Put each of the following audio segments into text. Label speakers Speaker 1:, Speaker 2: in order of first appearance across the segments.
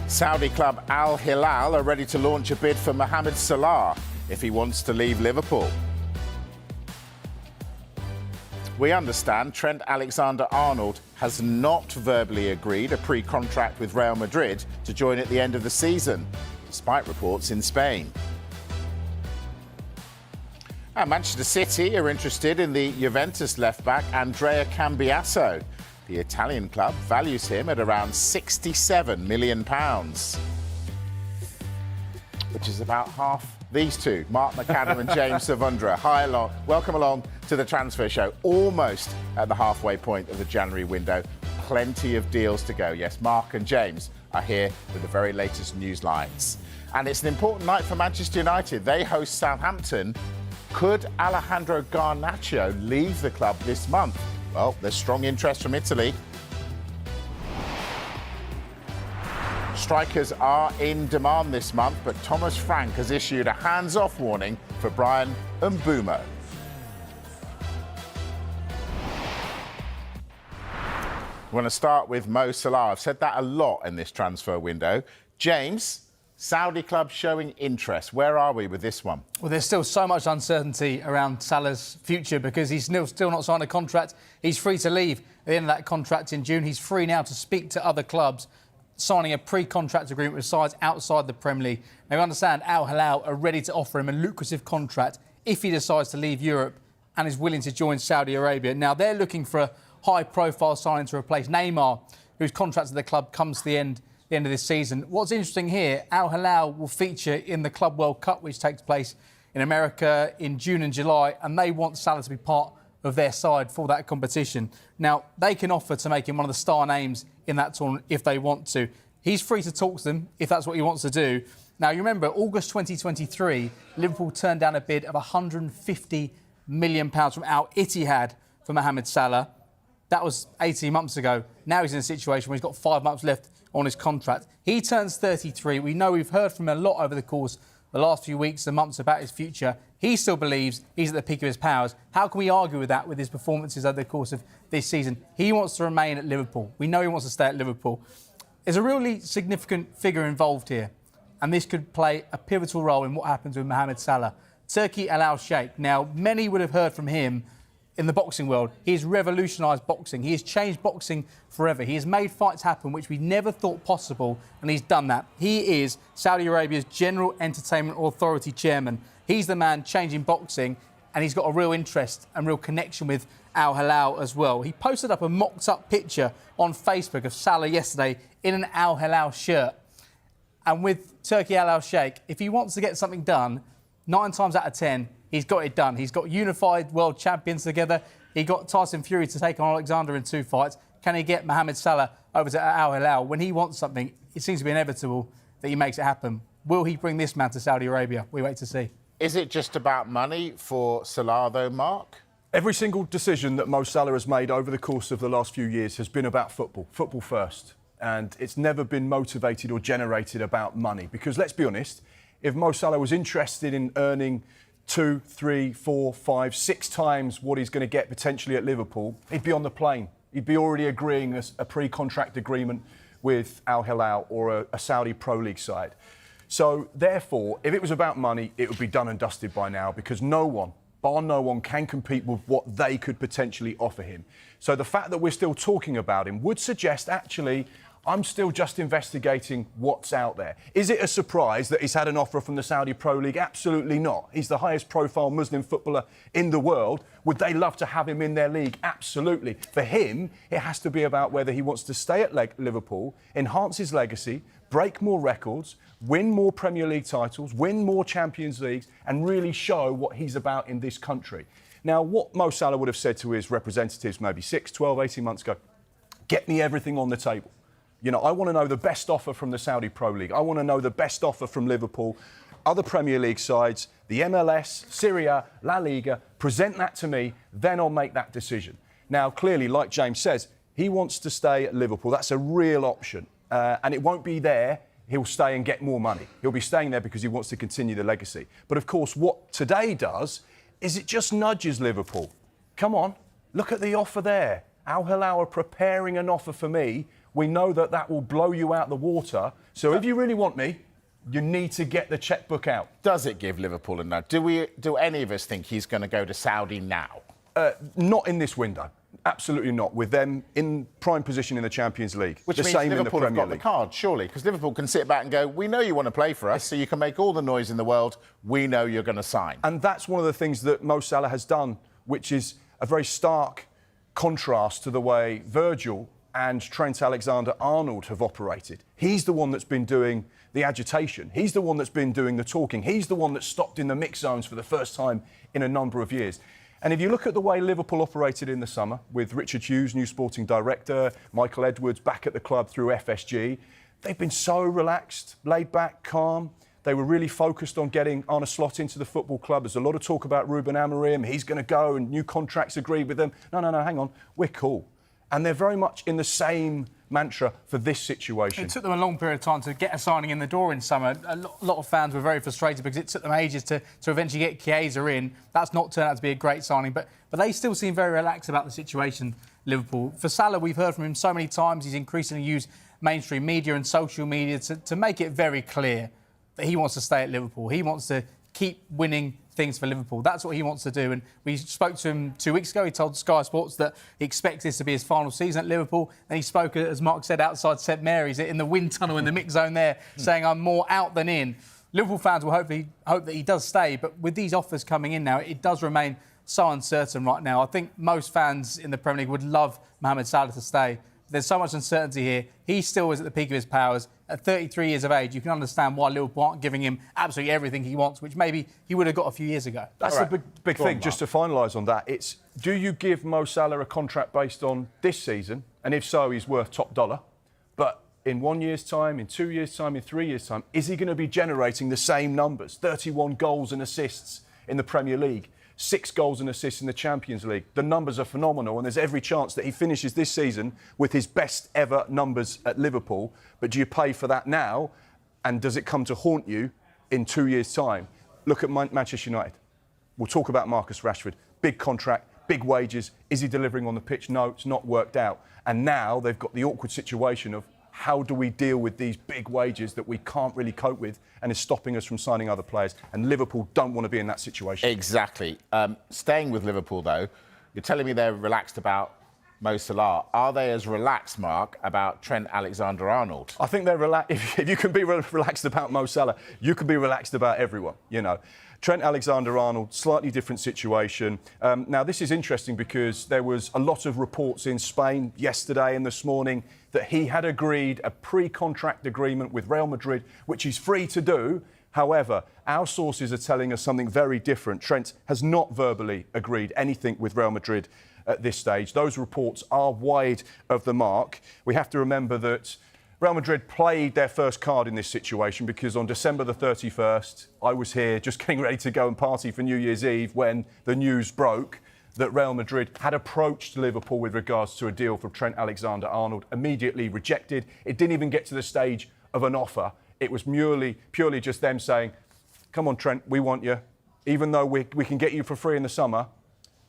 Speaker 1: Saudi club Al Hilal are ready to launch a bid for Mohamed Salah if he wants to leave Liverpool. We understand Trent AlexanderArnolds has not verbally agreed a pre-contract with Real Madrid to join at the end of the season, despite reports in Spain. And Manchester City are interested in the Juventus left-back Andrea Cavani. The Italian club values him at around £67 million, which is about half these two, Mark McAdam and James Savundra. Welcome along to the Transfer Show. Almost at the halfway point of the January window. Plenty of deals to go. Yes, Mark and James are here with the very latest news lines. And it's an important night for Manchester United. They host Southampton. Could Alejandro Garnacho leave the club this month? Well, there's strong interest from Italy. Strikers are in demand this month, but Thomas Frank has issued a hands-off warning for Brian Mbeumo. I want to start with Mo Salah. I've said that a lot in this transfer window. James, Saudi club showing interest. Where are we with this one?
Speaker 2: Well, there's still so much uncertainty around Salah's future because he's still not signed a contract. He's free to leave at the end of that contract in June. He's free now to speak to other clubs, signing a pre-contract agreement with sides outside the Premier League. Now, we understand Al Hilal are ready to offer him a lucrative contract if he decides to leave Europe and is willing to join Saudi Arabia. Now, they're looking for a high-profile signing to replace Neymar, whose contract at the club comes to the end of this season. What's interesting here, Al Hilal will feature in the Club World Cup, which takes place in America in June and July, and they want Salah to be part of their side for that competition. Now, they can offer to make him one of the star names in that tournament if they want to. He's free to talk to them if that's what he wants to do. Now, you remember, August 2023, Liverpool turned down a bid of £150 million from Al Ittihad for Mohamed Salah. That was 18 months ago. Now he's in a situation where he's got 5 months left on his contract. He turns 33. We know we've heard from him a lot over the course of the last few weeks and months about his future. He still believes he's at the peak of his powers. How can we argue with that with his performances over the course of this season? He wants to remain at Liverpool. We know he wants to stay at Liverpool. There's a really significant figure involved here, and this could play a pivotal role in what happens with Mohamed Salah. Turki Al Sheikh. Now, many would have heard from him in the boxing world. He has revolutionised boxing. He has changed boxing forever. He has made fights happen which we never thought possible, and he's done that. He is Saudi Arabia's General Entertainment Authority chairman. He's the man changing boxing, and he's got a real interest and real connection with Al Hilal as well. He posted up a mocked-up picture on Facebook of Salah yesterday in an Al Hilal shirt. And with Turki Al Sheikh, if he wants to get something done, 9 times out of 10, he's got it done. He's got unified world champions together. He got Tyson Fury to take on Alexander in 2 fights. Can he get Mohamed Salah over to Al Hilal? When he wants something, it seems to be inevitable that he makes it happen. Will he bring this man to Saudi Arabia? We wait to see.
Speaker 1: Is it just about money for Salah, though, Mark?
Speaker 3: Every single decision that Mo Salah has made over the course of the last few years has been about football first. And it's never been motivated or generated about money. Because let's be honest, if Mo Salah was interested in earning 2, 3, 4, 5, 6 times what he's going to get potentially at Liverpool, he'd be on the plane. He'd be already agreeing a pre-contract agreement with Al Hilal or a Saudi Pro League side. So, therefore, if it was about money, it would be done and dusted by now because no one, bar no one, can compete with what they could potentially offer him. So the fact that we're still talking about him would suggest, actually, I'm still just investigating what's out there. Is it a surprise that he's had an offer from the Saudi Pro League? Absolutely not. He's the highest profile Muslim footballer in the world. Would they love to have him in their league? Absolutely. For him, it has to be about whether he wants to stay at Liverpool, enhance his legacy, break more records, win more Premier League titles, win more Champions Leagues, and really show what he's about in this country. Now, what Mo Salah would have said to his representatives maybe 6, 12, 18 months ago, get me everything on the table. You know, I want to know the best offer from the Saudi Pro League. I want to know the best offer from Liverpool, other Premier League sides, the MLS, Syria, La Liga. Present that to me, then I'll make that decision. Now, clearly, like James says, he wants to stay at Liverpool. That's a real option. And it won't be there. He'll stay and get more money. He'll be staying there because he wants to continue the legacy. But, of course, what today does is it just nudges Liverpool. Come on, look at the offer there. Al Hilal are preparing an offer for me We know that that will blow you out the water. So if you really want me, you need to get the checkbook out.
Speaker 1: Does it give Liverpool a nudge? Do any of us think he's going to go to Saudi now?
Speaker 3: Not in this window. Absolutely not. With them in prime position in the Champions League.
Speaker 1: Which
Speaker 3: the
Speaker 1: means
Speaker 3: same
Speaker 1: Liverpool
Speaker 3: in the
Speaker 1: have
Speaker 3: Premier
Speaker 1: got
Speaker 3: League.
Speaker 1: the card, surely, because Liverpool can sit back and go, we know you want to play for us, so you can make all the noise in the world. We know you're going to sign.
Speaker 3: And that's one of the things that Mo Salah has done, which is a very stark contrast to the way Virgil and Trent Alexander-Arnold have operated. He's the one that's been doing the agitation. He's the one that's been doing the talking. He's the one that stopped in the mix zones for the first time in a number of years. And if you look at the way Liverpool operated in the summer, with Richard Hughes, new sporting director, Michael Edwards back at the club through FSG, they've been so relaxed, laid back, calm. They were really focused on getting Arne Slot into the football club. There's a lot of talk about Ruben Amorim. He's going to go and new contracts agreed with them. No, hang on. We're cool. And they're very much in the same mantra for this situation.
Speaker 2: It took them a long period of time to get a signing in the door in summer. A lot of fans were very frustrated because it took them ages to eventually get Chiesa in. That's not turned out to be a great signing, but they still seem very relaxed about the situation, Liverpool. For Salah, we've heard from him so many times. He's increasingly used mainstream media and social media to make it very clear that he wants to stay at Liverpool. He wants to keep winning things for Liverpool. That's what he wants to do. And we spoke to him 2 weeks ago. He told Sky Sports that he expects this to be his final season at Liverpool. And he spoke, as Mark said, outside St Mary's in the wind tunnel in the mix zone there, saying, I'm more out than in. Liverpool fans will hopefully hope that he does stay. But with these offers coming in now, it does remain so uncertain right now. I think most fans in the Premier League would love Mohamed Salah to stay. There's so much uncertainty here. He still is at the peak of his powers. At 33 years of age, you can understand why Liverpool aren't giving him absolutely everything he wants, which maybe he would have got a few years ago.
Speaker 3: That's the big thing, just to finalise on that. It's, do you give Mo Salah a contract based on this season? And if so, he's worth top dollar. But in 1 year's time, in 2 years' time, in 3 years' time, is he going to be generating the same numbers? 31 goals and assists in the Premier League. 6 goals and assists in the Champions League. The numbers are phenomenal, and there's every chance that he finishes this season with his best ever numbers at Liverpool. But do you pay for that now? And does it come to haunt you in 2 years' time? Look at Manchester United. We'll talk about Marcus Rashford. Big contract, big wages. Is he delivering on the pitch? No, it's not worked out. And now they've got the awkward situation of how do we deal with these big wages that we can't really cope with and is stopping us from signing other players? And Liverpool don't want to be in that situation.
Speaker 1: Exactly. Staying with Liverpool, though, you're telling me they're relaxed about Mo Salah. Are they as relaxed, Mark, about Trent Alexander-Arnold?
Speaker 3: I think they're relaxed. If you can be relaxed about Mo Salah, you can be relaxed about everyone, you know. Trent Alexander-Arnold, slightly different situation. Now, this is interesting because there was a lot of reports in Spain yesterday and this morning that he had agreed a pre-contract agreement with Real Madrid, which he's free to do. However, our sources are telling us something very different. Trent has not verbally agreed anything with Real Madrid at this stage. Those reports are wide of the mark. We have to remember that Real Madrid played their first card in this situation because on December the 31st, I was here just getting ready to go and party for New Year's Eve when the news broke that Real Madrid had approached Liverpool with regards to a deal for Trent Alexander-Arnold, immediately rejected. It didn't even get to the stage of an offer. It was purely just them saying, come on, Trent, we want you. Even though we can get you for free in the summer,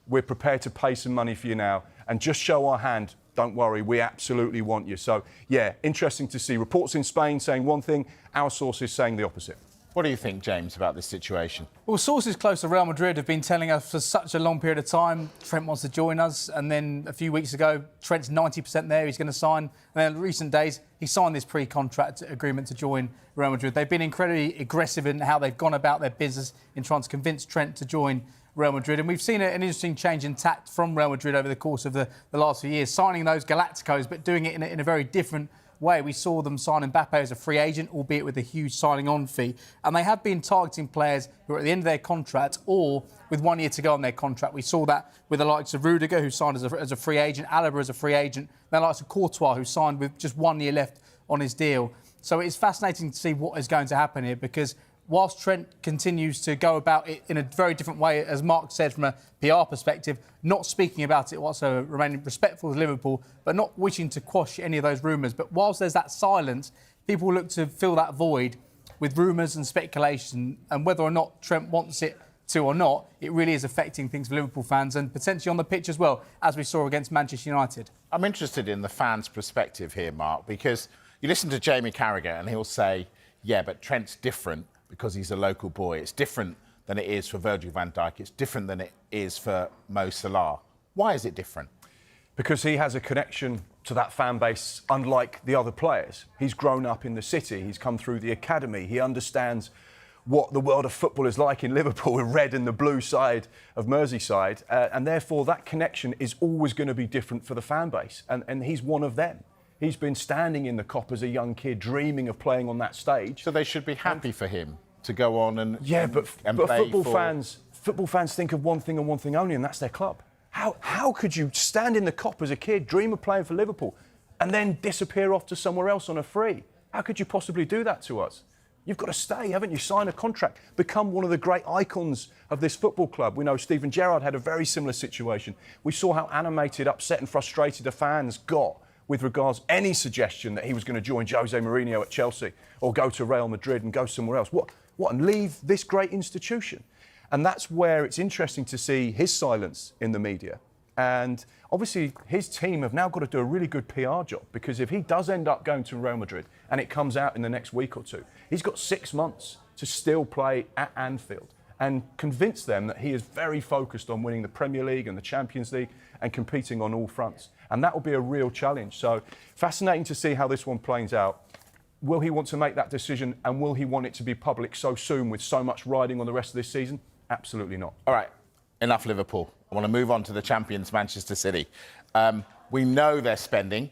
Speaker 3: we're prepared to pay some money for you now and just show our hand. Don't worry, we absolutely want you. So, yeah, interesting to see reports in Spain saying one thing, our sources saying the opposite.
Speaker 1: What do you think, James, about this situation?
Speaker 2: Well, sources close to Real Madrid have been telling us for such a long period of time, Trent wants to join us. And then a few weeks ago, Trent's 90% there, he's going to sign. And then in recent days, he signed this pre-contract agreement to join Real Madrid. They've been incredibly aggressive in how they've gone about their business in trying to convince Trent to join Real Madrid. And we've seen an interesting change in tact from Real Madrid over the course of the last few years, signing those Galacticos, but doing it in a very different way. We saw them sign Mbappe as a free agent, albeit with a huge signing-on fee. And they have been targeting players who are at the end of their contract or with 1 year to go on their contract. We saw that with the likes of Rudiger, who signed as a free agent, Alaba as a free agent, then the likes of Courtois, who signed with just 1 year left on his deal. So it's fascinating to see what is going to happen here because whilst Trent continues to go about it in a very different way, as Mark said, from a PR perspective, not speaking about it whatsoever, remaining respectful of Liverpool, but not wishing to quash any of those rumours. But whilst there's that silence, people look to fill that void with rumours and speculation, and whether or not Trent wants it to or not, it really is affecting things for Liverpool fans and potentially on the pitch as well, as we saw against Manchester United.
Speaker 1: I'm interested in the fans' perspective here, Mark, because you listen to Jamie Carragher and he'll say, yeah, but Trent's different because he's a local boy. It's different than it is for Virgil van Dijk. It's different than it is for Mo Salah. Why is it different?
Speaker 3: Because he has a connection to that fan base unlike the other players. He's grown up in the city. He's come through the academy. He understands what the world of football is like in Liverpool, red and the blue side of Merseyside. And therefore, that connection is always going to be different for the fan base. And he's one of them. He's been standing in the Kop as a young kid, dreaming of playing on that stage.
Speaker 1: So they should be happy for him to go on and
Speaker 3: but football fans think of one thing and one thing only, and that's their club. How could you stand in the Kop as a kid, dream of playing for Liverpool, and then disappear off to somewhere else on a free? How could you possibly do that to us? You've got to stay, haven't you? Sign a contract, become one of the great icons of this football club. We know Steven Gerrard had a very similar situation. We saw how animated, upset and frustrated the fans got with regards any suggestion that he was going to join Jose Mourinho at Chelsea or go to Real Madrid and go somewhere else. What, and leave this great institution? And that's where it's interesting to see his silence in the media. And obviously his team have now got to do a really good PR job, because if he does end up going to Real Madrid and it comes out in the next week or two, he's got 6 months to still play at Anfield and convince them that he is very focused on winning the Premier League and the Champions League and competing on all fronts. And that will be a real challenge. So fascinating to see how this one plays out. Will he want to make that decision, and will he want it to be public so soon with so much riding on the rest of this season? Absolutely not.
Speaker 1: All right, enough Liverpool. I want to move on to the champions, Manchester City. We know they're spending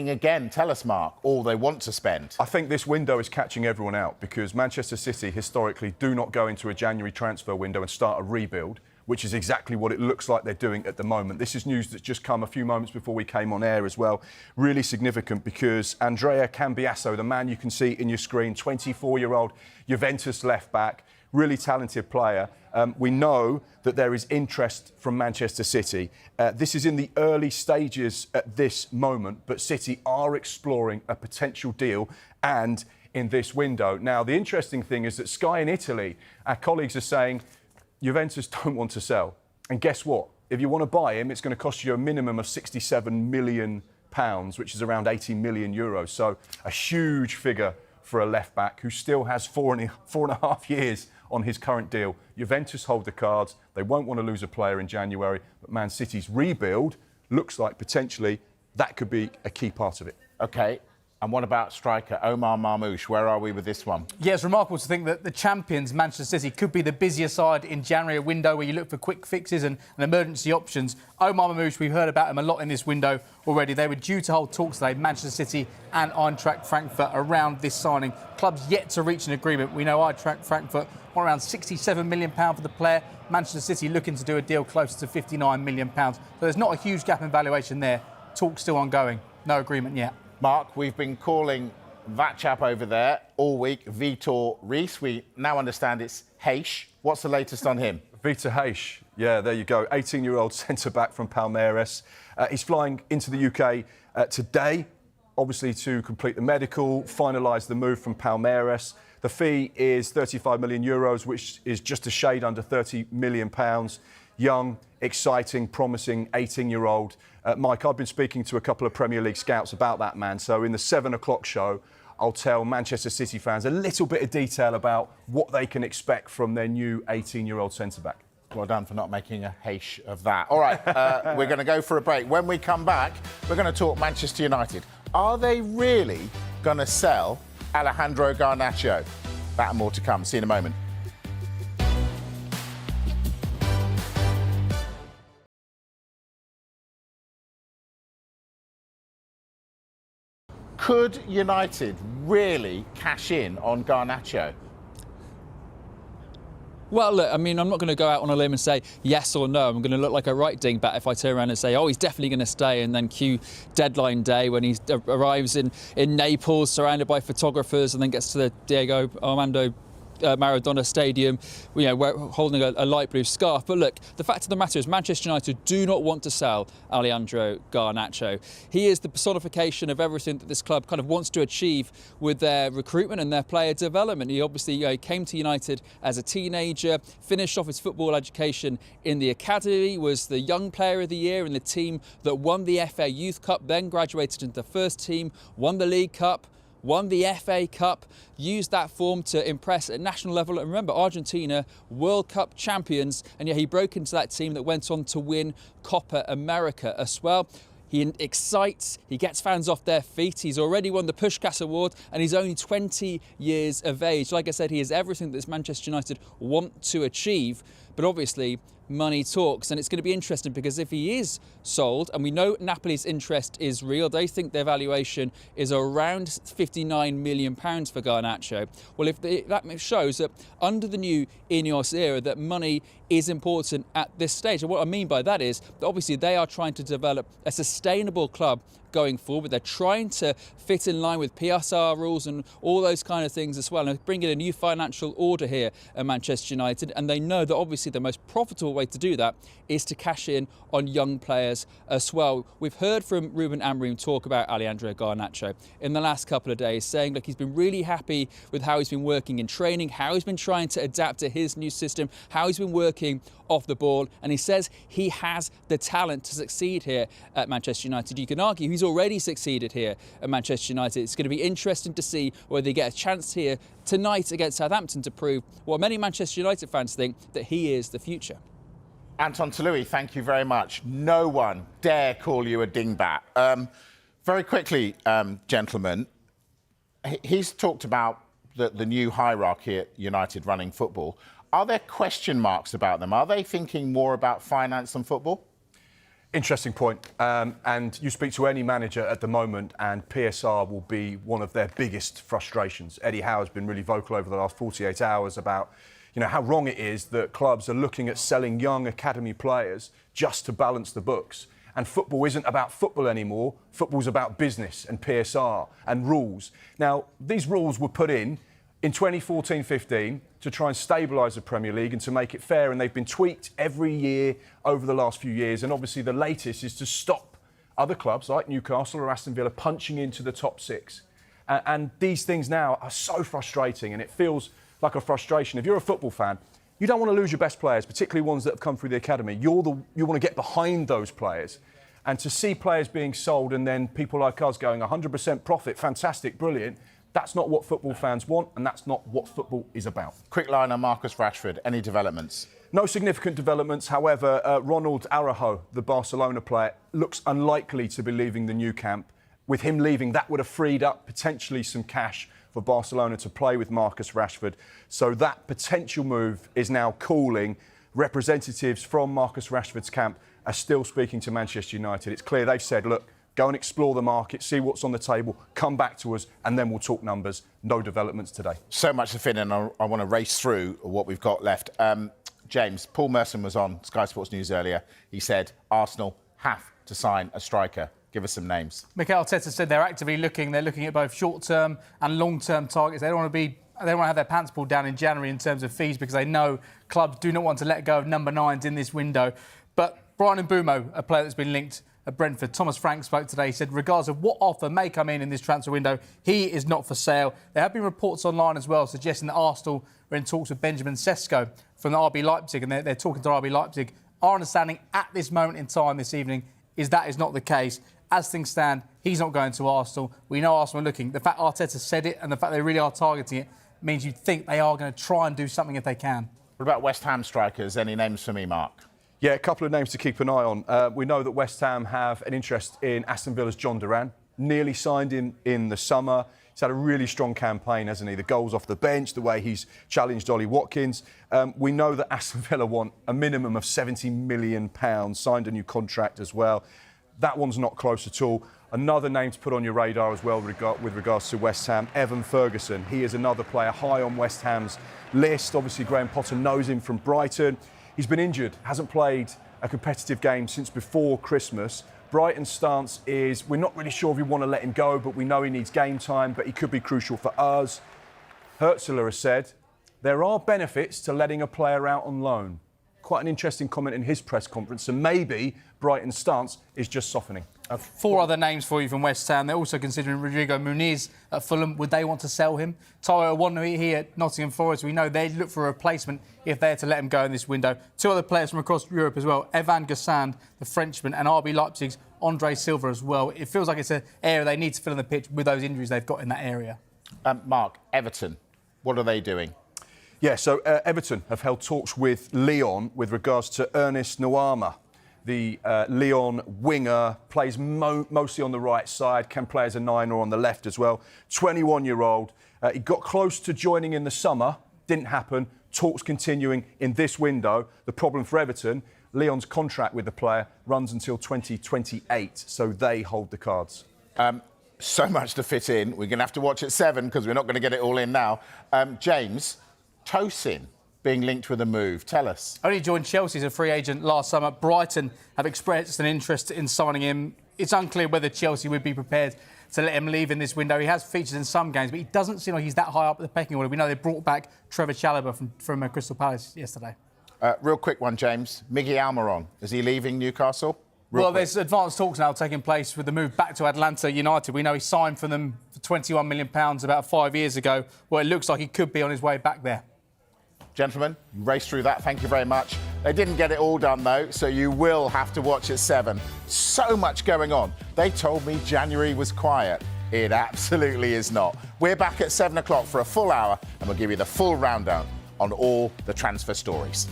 Speaker 1: again. Tell us, Mark, all they want to spend.
Speaker 3: I think this window is catching everyone out, because Manchester City historically do not go into a January transfer window and start a rebuild, which is exactly what it looks like they're doing at the moment. This is news that's just come a few moments before we came on air as well. Really significant, because Andrea Cavani, the man you can see in your screen, 24-year-old Juventus left-back, really talented player. We know that there is interest from Manchester City. This is in the early stages at this moment, but City are exploring a potential deal and in this window. Now, the interesting thing is that Sky in Italy, our colleagues are saying, Juventus don't want to sell. And guess what? If you want to buy him, it's going to cost you a minimum of £67 million, which is around 80 million euros. So a huge figure for a left-back who still has four and a half years on his current deal. Juventus hold the cards. They won't want to lose a player in January, but Man City's rebuild looks like potentially that could be a key part of it.
Speaker 1: OK, and what about striker Omar Marmoush? Where are we with this one?
Speaker 2: Yeah, it's remarkable to think that the champions, Manchester City, could be the busier side in January, a window where you look for quick fixes and emergency options. Omar Marmoush, we've heard about him a lot in this window already. They were due to hold talks today, Manchester City and Eintracht Frankfurt, around this signing. Clubs yet to reach an agreement. We know Eintracht Frankfurt want around £67 million for the player. Manchester City looking to do a deal closer to £59 million. So there's not a huge gap in valuation there. Talks still ongoing. No agreement yet.
Speaker 1: Mark, we've been calling that chap over there all week Vitor Reis. We now understand it's Heish. What's the latest on him?
Speaker 3: Vitor Heish. Yeah, there you go. 18-year-old centre-back from Palmeiras. He's flying into the UK today, obviously to complete the medical, finalise the move from Palmeiras. The fee is 35 million euros, which is just a shade under 30 million pounds. Young, exciting, promising 18-year-old. Mike, I've been speaking to a couple of Premier League scouts about that man. So in the 7 o'clock show, I'll tell Manchester City fans a little bit of detail about what they can expect from their new 18-year-old centre-back.
Speaker 1: Well done for not making a Heish of that. All right, we're going to go for a break. When we come back, we're going to talk Manchester United. Are they really going to sell Alejandro Garnacho? That and more to come. See you in a moment. Could United really cash in on Garnacho?
Speaker 4: Well, look, I mean, I'm not going to go out on a limb and say yes or no. I'm going to look like a right dingbat if I turn around and say, oh, he's definitely going to stay, and then cue deadline day when he arrives in Naples, surrounded by photographers, and then gets to the Diego Armando Maradona Stadium, we're holding a light blue scarf. But look, the fact of the matter is Manchester United do not want to sell Alejandro Garnacho. He is the personification of everything that this club kind of wants to achieve with their recruitment and their player development. He obviously came to United as a teenager, finished off his football education in the academy, was the young player of the year in the team that won the FA Youth Cup, then graduated into the first team, won the League Cup, won the FA Cup, used that form to impress at national level. And remember, Argentina, World Cup champions, and yet he broke into that team that went on to win Copa America as well. He excites, he gets fans off their feet. He's already won the Puskás Award and he's only 20 years of age. Like I said, he is everything that Manchester United want to achieve. But obviously, money talks, and it's going to be interesting because if he is sold, and we know Napoli's interest is real, they think their valuation is around £59 million for Garnacho. Well, that shows that under the new Ineos era, that money is important at this stage. And what I mean by that is that obviously they are trying to develop a sustainable club going forward. They're trying to fit in line with PSR rules and all those kind of things as well, and bring in a new financial order here at Manchester United. And they know that obviously the most profitable way to do that is to cash in on young players as well. We've heard from Ruben Amorim talk about Alejandro Garnacho in the last couple of days, saying that he's been really happy with how he's been working in training, how he's been trying to adapt to his new system, how he's been working off the ball, and he says he has the talent to succeed here at Manchester United. You can argue he's already succeeded here at Manchester United. It's going to be interesting to see whether they get a chance here tonight against Southampton to prove what many Manchester United fans think, that he is the future.
Speaker 1: Anton Tolui, thank you very much. No one dare call you a dingbat. Very quickly, gentlemen, he's talked about the new hierarchy at United running football. Are there question marks about them? Are they thinking more about finance than football?
Speaker 3: Interesting point. And you speak to any manager at the moment and PSR will be one of their biggest frustrations. Eddie Howe has been really vocal over the last 48 hours about how wrong it is that clubs are looking at selling young academy players just to balance the books. And football isn't about football anymore. Football's about business and PSR and rules. Now, these rules were put in 2014-15 to try and stabilise the Premier League and to make it fair, and they've been tweaked every year over the last few years. And obviously the latest is to stop other clubs like Newcastle or Aston Villa punching into the top six. And these things now are so frustrating, and it feels like a frustration. If you're a football fan, you don't want to lose your best players, particularly ones that have come through the academy. You want to get behind those players. And to see players being sold and then people like us going 100% profit, fantastic, brilliant, that's not what football fans want, and that's not what football is about.
Speaker 1: Quick line on Marcus Rashford. Any developments?
Speaker 3: No significant developments. However, Ronald Araujo, the Barcelona player, looks unlikely to be leaving the new camp. With him leaving, that would have freed up potentially some cash for Barcelona to play with Marcus Rashford. So that potential move is now cooling. Representatives from Marcus Rashford's camp are still speaking to Manchester United. It's clear they've said, look, go and explore the market, see what's on the table, come back to us, and then we'll talk numbers. No developments today. So
Speaker 1: much to fit in, and I want to race through what we've got left. James, Paul Merson was on Sky Sports News earlier. He said Arsenal have to sign a striker. Give us some names.
Speaker 2: Mikel Arteta said they're actively looking. They're looking at both short-term and long-term targets. They don't want to have their pants pulled down in January in terms of fees because they know clubs do not want to let go of number 9s in this window. But Brian Mbeumo, a player that's been linked at Brentford, Thomas Frank spoke today. He said, regardless of what offer may come in this transfer window, he is not for sale. There have been reports online as well suggesting that Arsenal are in talks with Benjamin Sesko from the RB Leipzig, and they're talking to RB Leipzig. Our understanding at this moment in time this evening is that is not the case. As things stand, he's not going to Arsenal. We know Arsenal are looking. The fact Arteta said it and the fact they really are targeting it means you think they are going to try and do something if they can.
Speaker 1: What about West Ham strikers? Any names for me, Mark?
Speaker 3: Yeah, a couple of names to keep an eye on. We know that West Ham have an interest in Aston Villa's John Duran, nearly signed in the summer. He's had a really strong campaign, hasn't he? The goals off the bench, the way he's challenged Ollie Watkins. We know that Aston Villa want a minimum of £70 million, signed a new contract as well. That one's not close at all. Another name to put on your radar as well with regards to West Ham, Evan Ferguson. He is another player high on West Ham's list. Obviously, Graham Potter knows him from Brighton. He's been injured, hasn't played a competitive game since before Christmas. Brighton's stance is we're not really sure if we want to let him go, but we know he needs game time, but he could be crucial for us. Hertzler has said there are benefits to letting a player out on loan. Quite an interesting comment in his press conference, and maybe Brighton's stance is just softening.
Speaker 2: 4 other names for you from West Ham. They're also considering Rodrigo Muniz at Fulham. Would they want to sell him? Taiwo Awoniyi here at Nottingham Forest. We know they'd look for a replacement if they're to let him go in this window. 2 other players from across Europe as well. Evan Gassand, the Frenchman, and RB Leipzig's Andre Silva as well. It feels like it's an area they need to fill in the pitch with those injuries they've got in that area.
Speaker 1: Mark, Everton, what are they doing?
Speaker 3: Yeah, so Everton have held talks with Lyon with regards to Ernest Nuama. The Lyon winger plays mostly on the right side, can play as a 9 or on the left as well. 21-year-old. He got close to joining in the summer, didn't happen. Talks continuing in this window. The problem for Everton, Lyon's contract with the player runs until 2028, so they hold the cards.
Speaker 1: So much to fit in. We're going to have to watch at 7 because we're not going to get it all in now. James, Tosin being linked with a move. Tell us.
Speaker 2: Only joined Chelsea as a free agent last summer. Brighton have expressed an interest in signing him. It's unclear whether Chelsea would be prepared to let him leave in this window. He has featured in some games, but he doesn't seem like he's that high up the pecking order. We know they brought back Trevor Chalobah from Crystal Palace yesterday.
Speaker 1: Real quick one, James. Miggy Almiron, is he leaving Newcastle?
Speaker 2: There's advanced talks now taking place with the move back to Atlanta United. We know he signed for them for £21 million about 5 years ago. Well, it looks like he could be on his way back there.
Speaker 1: Gentlemen, you raced through that. Thank you very much. They didn't get it all done, though, so you will have to watch at 7. So much going on. They told me January was quiet. It absolutely is not. We're back at 7 o'clock for a full hour, and we'll give you the full rundown on all the transfer stories.